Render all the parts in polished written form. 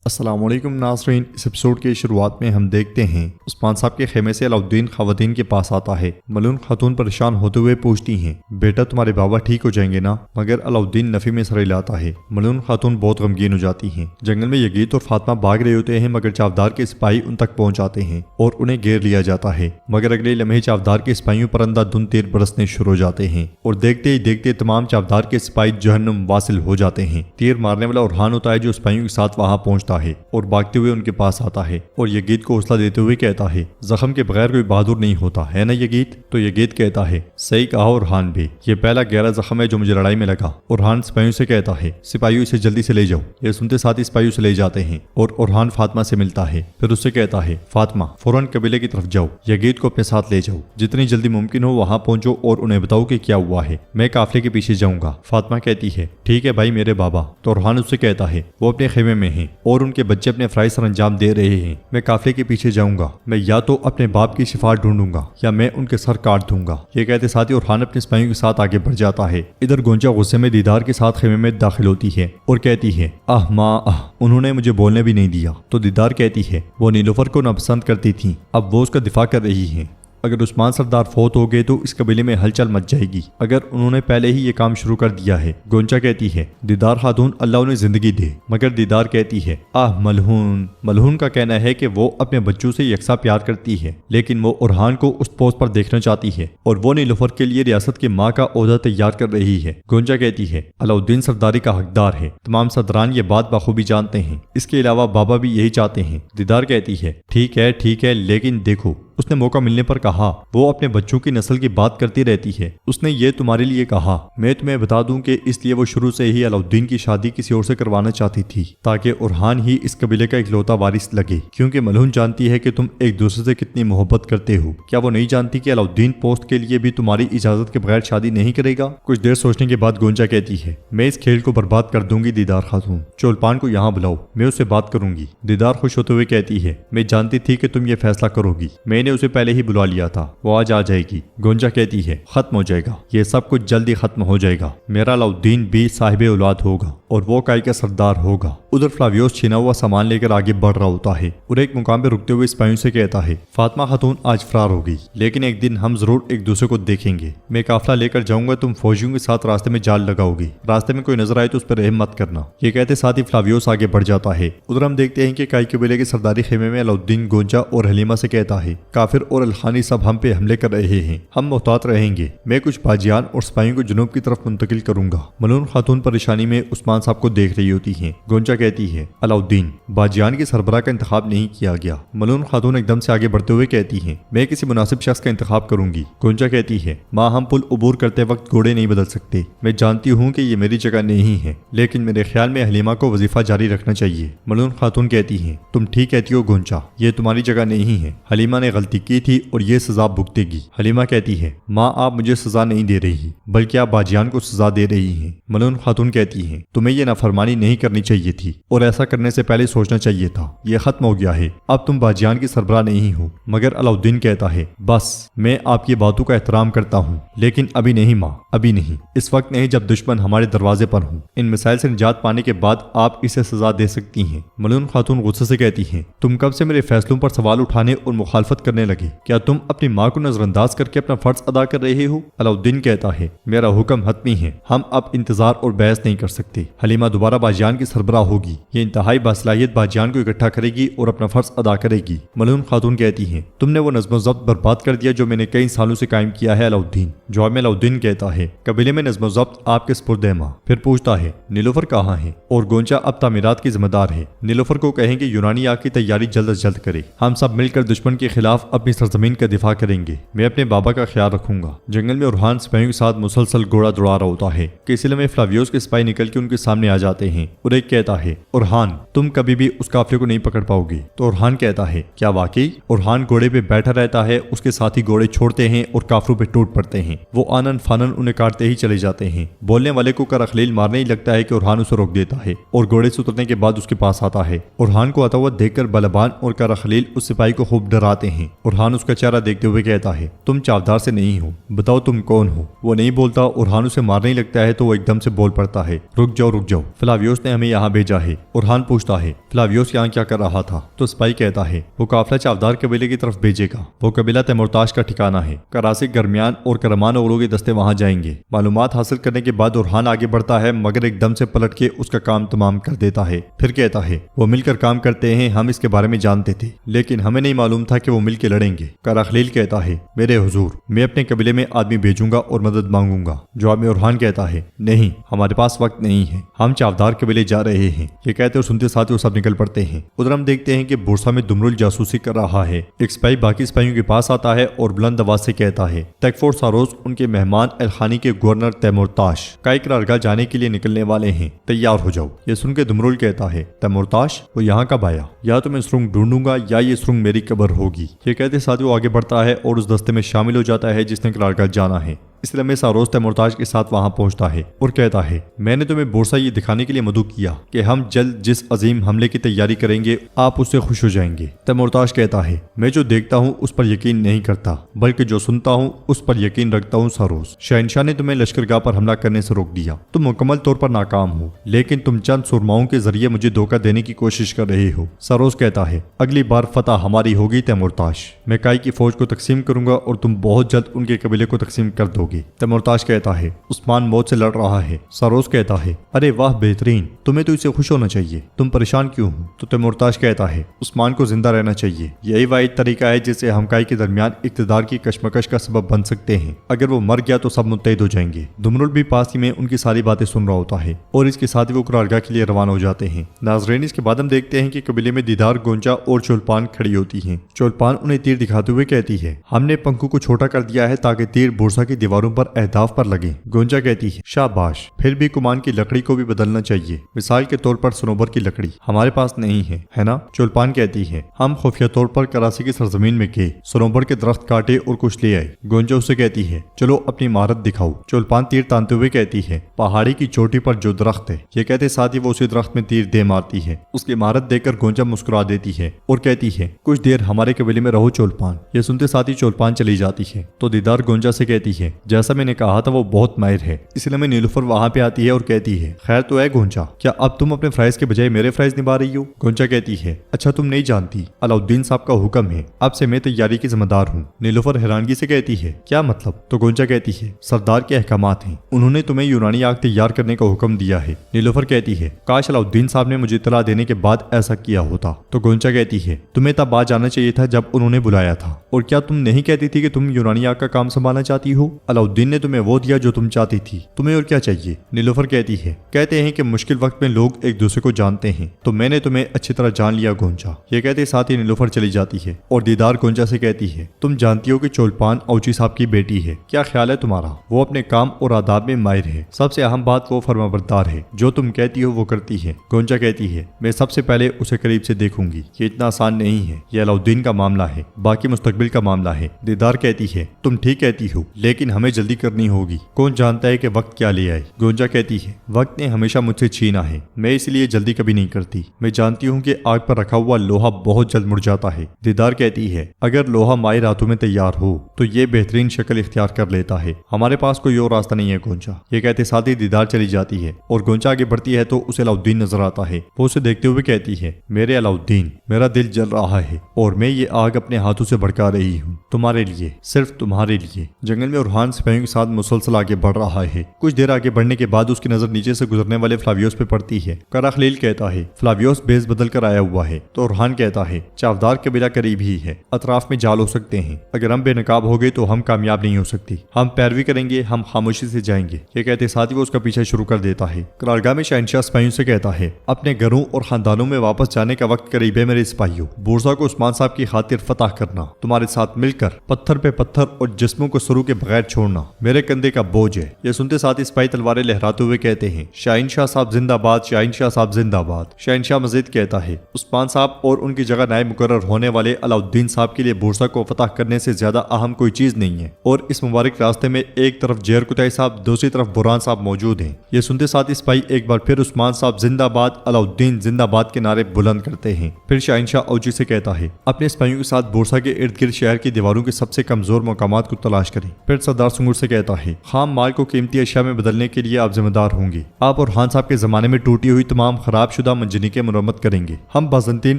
السلام علیکم ناظرین، اس ایپیسوڈ کی شروعات میں ہم دیکھتے ہیں عثمان صاحب کے خیمے سے علاؤالدین خواتین کے پاس آتا ہے۔ ملعون خاتون پریشان ہوتے ہوئے پوچھتی ہیں، بیٹا تمہارے بابا ٹھیک ہو جائیں گے نا؟ مگر علاؤالدین نفی میں سر ہلاتا ہے۔ ملعون خاتون بہت غمگین ہو جاتی ہیں۔ جنگل میں یگیت اور فاطمہ بھاگ رہے ہوتے ہیں مگر چاودار کے سپاہی ان تک پہنچ جاتے ہیں اور انہیں گھیر لیا جاتا ہے، مگر اگلے لمحے چاودار کے سپاہیوں پر اندھا دھند تیر برسنے شروع ہو جاتے ہیں اور دیکھتے ہی دیکھتے تمام چاودار کے سپاہی جہنم واصل ہو جاتے ہیں۔ تیر مارنے والا اورحان ہوتا ہے جو سپاہیوں کے ساتھ وہاں پہنچتا ہے اور بھاگتے ہوئے ان کے پاس آتا ہے اور یگیت کو حوصلہ دیتے ہوئے کہتا ہے، زخم کے بغیر کوئی بہادر نہیں ہوتا ہے نا یگیت؟ تو یگیت کہتا ہے، صحیح کہا اورحان بھی، یہ پہلا گہرا زخم ہے جو مجھے لڑائی میں لگا۔ اورحان سپاہیوں سے کہتا ہے، سپاہیوں اسے جلدی سے لے جاؤ۔ یہ سنتے ساتھ ہی سپاہیوں سے لے جاتے ہیں اور اورحان فاطمہ سے ملتا ہے، پھر اس سے کہتا ہے، فاطمہ فوراً قبیلے کی طرف جاؤ، یگیت کو اپنے ساتھ لے جاؤ، جتنی جلدی ممکن ہو وہاں پہنچو اور انہیں بتاؤ کہ کیا ہوا ہے، میں قافلے کے پیچھے جاؤں گا۔ فاطمہ کہتی ہے، ٹھیک ہے بھائی میرے بابا۔ تو اورحان اس سے کہتا ہے، وہ اپنے خیمے میں ہیں اور ان کے بچے اپنے فرائض سر انجام دے رہے ہیں، میں قافلے کے پیچھے جاؤں گا، میں یا تو اپنے باپ کی شفاعت ڈھونڈوں گا یا میں ان کے سر کاٹ دوں گا۔ یہ کہتے ساتھ ہی اورحان اپنے سپاہیوں کے ساتھ آگے بڑھ جاتا ہے۔ ادھر گونجا غصے میں دیدار کے ساتھ خیمے میں داخل ہوتی ہے اور کہتی ہے، ماں انہوں نے مجھے بولنے بھی نہیں دیا۔ تو دیدار کہتی ہے، وہ نیلوفر کو ناپسند کرتی تھی، اب وہ اس کا دفاع کر رہی ہیں، اگر عثمان سردار فوت ہو گئے تو اس قبیلے میں ہلچل مچ جائے گی، اگر انہوں نے پہلے ہی یہ کام شروع کر دیا ہے۔ گونجا کہتی ہے، دیدار خاتون اللہ انہیں زندگی دے، مگر دیدار کہتی ہے، ملعون کا کہنا ہے کہ وہ اپنے بچوں سے یکساں پیار کرتی ہے، لیکن وہ اورحان کو اس پوسٹ پر دیکھنا چاہتی ہے اور وہ نیلوفر کے لیے ریاست کے ماں کا عہدہ تیار کر رہی ہے۔ گونجا کہتی ہے، علاؤالدین سرداری کا حقدار ہے، تمام صدران یہ بات بخوبی جانتے ہیں، اس کے علاوہ بابا بھی یہی چاہتے ہیں۔ دیدار کہتی ہے، ٹھیک ہے لیکن دیکھو، اس نے موقع ملنے پر کہا وہ اپنے بچوں کی نسل کی بات کرتی رہتی ہے، اس نے یہ تمہارے لیے کہا، میں تمہیں بتا دوں کہ اس لیے وہ شروع سے ہی علاؤالدین کی شادی کسی اور سے کروانا چاہتی تھی تاکہ اورحان ہی اس قبیلے کا اکلوتا وارث لگے، کیونکہ ملعون جانتی ہے کہ تم ایک دوسرے سے کتنی محبت کرتے ہو۔ کیا وہ نہیں جانتی کہ علاؤالدین پوسٹ کے لیے بھی تمہاری اجازت کے بغیر شادی نہیں کرے گا؟ کچھ دیر سوچنے کے بعد گونجا کہتی ہے، میں اس کھیل کو برباد کر دوں گی دیدار خاتون، چولپان کو یہاں بلاؤ، میں اسے بات کروں گی۔ دیدار خوش ہوتے ہوئے کہتی ہے، میں جانتی تھی کہ تم یہ فیصلہ کرو گی، میں نے اسے پہلے ہی بلا لیا تھا، وہ آج آ جائے گی۔ گونجا کہتی ہے، ختم ہو جائے گا، یہ سب کچھ جلدی ختم ہو جائے گا، میرا علاؤالدین بھی صاحب اولاد ہوگا اور وہ کائی کا سردار ہوگا۔ ادھر فلاویوس چھینا ہوا سامان لے کر آگے بڑھ رہا ہوتا ہے اور ایک مقام پہ رکتے ہوئے سپاہیوں سے کہتا ہے، فاطمہ خاتون آج فرار ہو گئی، لیکن ایک دن ہم ضرور ایک دوسرے کو دیکھیں گے، میں قافلہ لے کر جاؤں گا، تم فوجیوں کے ساتھ راستے میں جال لگاؤ گی، راستے میں کوئی نظر آئے تو اس پر رحم مت کرنا۔ یہ کہتے ساتھ ہی فلاویوس آگے بڑھ جاتا ہے۔ ادھر ہم دیکھتے ہیں کہ کائی قبیلے کے سرداری خیمے میں علاؤالدین گونجا اور حلیمہ سے کہتا ہے، کافر اور الخانی سب ہم پہ حملے کر رہے ہیں، ہم محتاط رہیں گے، میں کچھ باجیان اور سپاہیوں کو جنوب کی طرف منتقل کروں گا۔ ملعون خاتون پریشانی میں عثمان صاحب کو دیکھ رہی ہوتی ہیں۔ گونجا کہتی ہے، علاؤالدین باجیان کی سربراہ کا انتخاب نہیں کیا گیا۔ ملعون خاتون ایک دم سے آگے بڑھتے ہوئے کہتی ہیں، میں کسی مناسب شخص کا انتخاب کروں گی۔ گونجا کہتی ہے، ماں ہم پل عبور کرتے وقت گھوڑے نہیں بدل سکتے، میں جانتی ہوں کہ یہ میری جگہ نہیں ہے، لیکن میرے خیال میں حلیمہ کو وظیفہ جاری رکھنا چاہیے۔ ملعون خاتون کہتی ہیں، تم ٹھیک کہتی ہو گونجا، یہ تمہاری جگہ نہیں ہے، حلیمہ نے غلطی کی تھی اور یہ سزا بھگتے گی۔ حلیمہ کہتی ہے، ماں آپ مجھے سزا نہیں دے رہی بلکہ آپ باجیان کو سزا دے رہی ہیں۔ ملعون خاتون کہتی ہیں، تمہیں یہ نافرمانی نہیں کرنی چاہیے تھی اور ایسا کرنے سے پہلے سوچنا چاہیے تھا، یہ ختم ہو گیا ہے، اب تم باجیان کی سربراہ نہیں ہو۔ مگر علاؤالدین کہتا ہے، بس میں آپ کی باتوں کا احترام کرتا ہوں لیکن ابھی نہیں ماں، ابھی نہیں، اس وقت نہیں جب دشمن ہمارے دروازے پر ہوں، ان مسائل سے نجات پانے کے بعد آپ اسے سزا دے سکتی ہیں۔ ملعون خاتون غصے سے کہتی ہیں، تم کب سے میرے فیصلوں پر سوال اٹھانے اور مخالفت کرنے لگے؟ کیا تم اپنی ماں کو نظر انداز کر کے اپنا فرض ادا کر رہے ہو؟ علاؤالدین کہتا ہے، میرا حکم حتمی ہے، ہم اب انتظار اور بحث نہیں کر سکتے۔ حلیمہ دوبارہ باجیان کی سربراہ ہوگی، یہ انتہائی باصلاحیت باجیان کو اکٹھا کرے گی اور اپنا فرض ادا کرے گی۔ ملعون خاتون کہتی ہیں، تم نے وہ نظم و ضبط برباد کر دیا جو میں نے کئی سالوں سے قائم کیا ہے علاؤالدین۔ جواب میں علاؤالدین کہتا ہے، قبیلے میں نظم و ضبط آپ کے سپرد ہے ماں۔ پھر پوچھتا ہے، نیلوفر کہاں ہے؟ اور گونجا اب تعمیرات کی ذمہ دار ہے، نیلوفر کو کہیں کہ یونانی آگ کی تیاری جلد از جلد کرے، ہم سب مل کر دشمن کے خلاف اپنی سرزمین کا دفاع کریں گے، میں اپنے بابا کا خیال رکھوں گا۔ جنگل میں اورحان سپاہیوں کے ساتھ مسلسل گھوڑا دوڑا رہا ہوتا ہے کہ اس میں فلاویوس کے سپاہی نکل کے ان کے سامنے آ جاتے ہیں اور ایک کہتا ہے، اورحان تم کبھی بھی اس قافلے کو نہیں پکڑ پاؤ گے۔ تو اورحان کہتا ہے، کیا واقعی؟ اورحان گھوڑے پہ بیٹھا رہتا ہے، اس کے ساتھی گھوڑے چھوڑتے ہیں اور کافروں پہ ٹوٹ پڑتے ہیں، وہ آنن فانن انہیں کاٹتے ہی چلے جاتے ہیں۔ بولنے والے کو کرخلیل مارنے ہی لگتا ہے کہ اورحان اسے روک دیتا ہے اور گھوڑے سے اترنے کے بعد اس کے پاس آتا ہے۔ اورحان کو آتا ہوا دیکھ کر بلبان اور کرخلیل اس سپاہی کو خوب ڈراتے ہیں۔ اورحان اس کا چہرہ دیکھتے ہوئے کہتا ہے، تم چاودار سے نہیں ہو، بتاؤ تم کون ہو؟ وہ نہیں بولتا، اورحان اسے مارنے ہی لگتا ہے تو وہ ایک دم سے بول پڑتا ہے، رک جاؤ فلاویوس نے ہمیں یہاں بھیجا گیا ہے۔ اورحان پوچھتا ہے فلاویوس یہاں کیا کر رہا تھا؟ تو سپاہی کہتا ہے وہ قافلہ چاودار قبیلے کی طرف بھیجے گا۔ وہ قبیلہ تیمورتاش کا ٹھکانہ ہے۔ کراسک گرمیان اور کرمان اوغلوں کے دستے وہاں جائیں گے۔ معلومات حاصل کرنے کے بعد اورحان آگے بڑھتا ہے مگر ایک دم سے پلٹ کے اس کا کام تمام کر دیتا ہے۔ پھر کہتا ہے وہ مل کر کام کرتے ہیں، ہم اس کے بارے میں جانتے تھے لیکن ہمیں نہیں معلوم تھا کہ وہ مل کے لڑیں گے۔ کراخلیل کہتا ہے میرے حضور میں اپنے قبیلے میں آدمی بھیجوں گا اور مدد مانگوں گا۔ جواب میں اورحان کہتا ہے نہیں، ہمارے پاس وقت نہیں ہے، ہم چاودار قبیلے جا رہے ہیں۔ یہ کہتے اور سنتے ساتھ وہ سب نکل پڑتے ہیں۔ ادھر ہم دیکھتے ہیں کہ بورسا میں دمرل جاسوسی کر رہا ہے۔ ایک سپاہی باقی سپاہیوں کے پاس آتا ہے اور بلند آواز سے کہتا ہے تیکفور ساروس ان کے مہمان الخانی کے گورنر تیمورتاش کا اقرارگاہ جانے کے لیے نکلنے والے ہیں، تیار ہو جاؤ۔ یہ سن کے دمرل کہتا ہے تیمورتاش وہ یہاں کب آیا؟ یا تو میں سرنگ ڈھونڈوں گا یا یہ سرنگ میری قبر ہوگی۔ یہ کہتے ساتھ وہ آگے بڑھتا ہے اور اس دستے میں شامل ہو جاتا ہے جس نے اقرارگاہ جانا ہے۔ اس لیے میں ساروس تیمورتاش کے ساتھ وہاں پہنچتا ہے اور کہتا ہے میں نے تمہیں بورسا یہ دکھانے کے لیے مدعو کیا کہ ہم جلد جس عظیم حملے کی تیاری کریں گے آپ اس سے خوش ہو جائیں گے۔ تیمورتاش کہتا ہے میں جو دیکھتا ہوں اس پر یقین نہیں کرتا بلکہ جو سنتا ہوں اس پر یقین رکھتا ہوں۔ ساروس شہنشاہ نے تمہیں لشکرگاہ پر حملہ کرنے سے روک دیا، تم مکمل طور پر ناکام ہو لیکن تم چند سرماؤں کے ذریعے مجھے دھوکہ دینے کی کوشش کر رہے ہو۔ ساروس کہتا ہے اگلی بار فتح ہماری ہوگی تیمورتاش، میں کائی کی فوج کو تقسیم کروں گا اور تم بہت جلد ان کے قبیلے کو تقسیم کر دو گے۔ تیمورتاش کہتا ہے عثمان موت سے لڑ رہا ہے۔ ساروس کہتا ہے ارے واہ بہترین، تمہیں تو اسے خوش ہونا چاہیے، تم پریشان کیوں ہو؟ تو تیمورتاش کہتا ہے عثمان کو زندہ رہنا چاہیے، یہی واحد طریقہ ہے جس سے ہم کائی کے درمیان اقتدار کی کشمکش کا سبب بن سکتے ہیں۔ اگر وہ مر گیا تو سب متحد ہو جائیں گے۔ دمرل بھی پاس ہی میں ان کی ساری باتیں سن رہا ہوتا ہے اور اس کے ساتھ وہ قرارگاہ کے لیے روانہ ہو جاتے ہیں۔ ناظرین اس کے بعد ہم دیکھتے ہیں کہ قبیلے میں دیدار، گونجا اور چولپان کھڑی ہوتی ہیں۔ چولپان انہیں تیر دکھاتے ہوئے کہتی ہے ہم نے پنکھوں کو چھوٹا کر دیا ہے تاکہ تیر بورسا کی دیواروں پر اہداف پر لگیں۔ گونجا کہتی ہے شاباش، پھر بھی کمان کی لکڑی کو بھی بدلنا چاہیے، مثال کے طور پر سنوبر کی لکڑی ہمارے پاس نہیں ہے نا؟ چولپان کہتی ہے ہم خفیہ طور پر کراسی کی سرزمین میں گئے، سنوبر کے درخت کاٹے اور کچھ لے آئے۔ گونجا اسے کہتی ہے چلو اپنی مہارت دکھاؤ۔ چولپان تیر تانتے ہوئے کہتی ہے پہاڑی کی چوٹی پر جو درخت ہے، یہ کہتے ساتھ ہی وہ اسی درخت میں تیر دے مارتی ہے۔ اس کی مہارت دیکھ کر گونجا مسکرا دیتی ہے اور کہتی ہے کچھ دیر ہمارے قبیلے میں رہو چولپان۔ یہ سنتے ساتھ ہی چولپان چلی جاتی ہے تو دیدار گونجا سے کہتی ہے جیسا میں نے کہا تھا وہ بہت ماہر ہے۔ اس لیے میں نیلوفر وہاں پہ آتی ہے اور کہتی ہے خیر تو ہے گونجا، کیا اب تم اپنے فرائض کے بجائے میرے فرائض نبھا رہی ہو؟ گونجا کہتی ہے اچھا تم نہیں جانتی، علاؤالدین صاحب کا حکم ہے، اب سے میں تیاری کی ذمہ دار ہوں۔ نیلوفر حیرانگی سے کہتی ہے کیا مطلب؟ تو گونجا کہتی ہے سردار کے احکامات ہیں، انہوں نے تمہیں یونانی آگ تیار کرنے کا حکم دیا ہے۔ نیلوفر کہتی ہے کاش علاؤالدین صاحب نے مجھے اطلاع دینے کے بعد ایسا کیا ہوتا۔ تو گونجا کہتی ہے تمہیں تب آ جانا چاہیے تھا جب انہوں نے بلایا تھا، اور کیا تم نہیں کہتی تھی کہ تم یونانی آگ کا کام سنبھالنا چاہتی ہو؟ علاؤالدین نے تمہیں وہ دیا جو تم چاہتی تھی، تمہیں اور کیا چاہیے؟ نیلوفر کہتی ہے کہتے ہیں کہ مشکل وقت میں لوگ ایک دوسرے کو جانتے ہیں، تو میں نے تمہیں اچھی طرح جان لیا گونجا۔ یہ کہتے ساتھ ہی نیلوفر چلی جاتی ہے اور دیدار گونجا سے کہتی ہے تم جانتی ہو کہ چولپان اوچی صاحب کی بیٹی ہے، کیا خیال ہے تمہارا؟ وہ اپنے کام اور آداب میں ماہر ہے، سب سے اہم بات وہ فرمانبردار ہے، جو تم کہتی ہو وہ کرتی ہے۔ گونجا کہتی ہے میں سب سے پہلے اسے قریب سے دیکھوں گی، یہ اتنا آسان نہیں ہے، یہ علاؤالدین کا معاملہ ہے، باقی مستقبل کا معاملہ ہے۔ دیدار کہتی ہے تم ٹھیک کہتی ہو لیکن ہمیں جلدی کرنی ہوگی، کون جانتا ہے کہ وقت کیا لے آئے؟ گونجا کہتی ہے وقت نے ہمیشہ مجھ سے چھینا ہے، میں اس لیے جلدی کبھی نہیں کرتی، میں جانتی ہوں کہ آگ پر رکھا ہوا لوہا بہت جلد مڑ جاتا ہے۔ دیدار کہتی ہے اگر لوہا مائع راتوں میں تیار ہو تو یہ بہترین شکل اختیار کر لیتا ہے، ہمارے پاس کوئی اور راستہ نہیں ہے گونجا۔ یہ کہتے ساتھ ہی دیدار چلی جاتی ہے اور گونجا آگے بڑھتی ہے تو اسے علاؤالدین نظر آتا ہے۔ وہ اسے دیکھتے ہوئے کہتی ہے میرے علاؤالدین، میرا دل جل رہا ہے اور میں یہ آگ اپنے ہاتھوں سے بھڑکا رہی ہوں، تمہارے لیے، صرف تمہارے لیے۔ جنگل میں اورحان سپاہیوں کے ساتھ مسلسل آگے بڑھ رہا ہے۔ کچھ دیر آگے بڑھنے کے بعد اس کی نظر نیچے سے گزرنے والے فلاویوس پہ پڑتی ہے۔ کراخلیل کہتا ہے فلاویوس بیس بدل کر آیا ہوا ہے، تو اورحان کہتا ہے چاودار قبیلہ قریب ہی ہے، اطراف میں جال ہو سکتے ہیں، اگر ہم بے نقاب ہو گئے تو ہم کامیاب نہیں ہو سکتی، ہم پیروی کریں گے، ہم خاموشی سے جائیں گے۔ یہ کہتے ساتھ ہی وہ اس کا پیچھا شروع کر دیتا ہے۔ قرارگاہ میں شہنشاہ سپاہیوں سے کہتا ہے اپنے گھروں اور خاندانوں میں واپس جانے کا وقت قریب ہے میرے سپاہیوں، بورسا کو عثمان صاحب کی خاطر فتح کرنا تمہارے ساتھ مل کر پتھر پہ پتھر اور جسموں کو سرو کے بغیر چھوڑنا میرے کندھے کا بوجھ ہے۔ یہ سنتے ساتھ ہی سپاہی تلواریں لہراتے ہوئے کہتے ہیں شہنشاہ صاحب زندہ باد، شہنشاہ صاحب زندہ باد۔ شہنشاہ مزید کہتا ہے عثمان صاحب اور ان کی جگہ نائب مقرر ہونے والے علاؤالدین صاحب کے لیے بورسا کو فتح کرنے سے زیادہ اہم کوئی چیز نہیں ہے، اور اس مبارک راستے میں ایک طرف جیر کتائی صاحب، دوسری طرف برہان صاحب موجود ہیں۔ یہ سنتے ساتھ ہی سپاہی ایک بار پھر عثمان صاحب زندہ باد، علاؤالدین زندہ باد کے نعرے بلند کرتے ہیں۔ پھر شہنشاہ اوچی سے کہتا ہے اپنے سپاہیوں کے ساتھ بورسا کے ارد گرد شہر کی دیواروں کے سب سے کمزور مقامات کو تلاش کریں۔ پھر سردار سنگر سے کہتا ہے خام مال کو قیمتی اشیاء میں بدلنے کے لیے آپ ذمہ دار ہوں گے، آپ اور خان صاحب کے زمانے میں ٹوٹی ہوئی تمام خراب شدہ منجنیق مرمت کریں گے۔ ہم بازنطین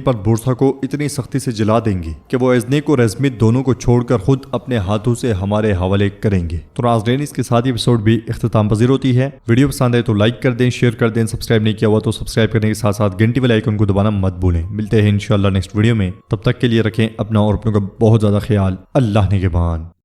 پر بورصہ کو اتنی سختی سے جلا دیں گے کہ وہ ازنیک اور ازمت دونوں کو چھوڑ کر خود اپنے ہاتھوں سے ہمارے حوالے کریں گے۔ تو ناظرین، اس کے ساتھ یہ ایپیسوڈ بھی اختتام پذیر ہوتی ہے۔ ویڈیو پسند ہے تو لائک کر دیں، شیئر کر دیں، سبسکرائب نہیں کیا ہوا تو سبسکرائب کرنے کے ساتھ ساتھ گھنٹی والے آئیکن کو دبانا مت بھولیں۔ ملتے ہیں انشاءاللہ نیکسٹ ویڈیو میں، تب تک کے لیے رکھیں اپنا اور اپنوں کا بہت زیادہ خیال۔ اللہ نگہبان۔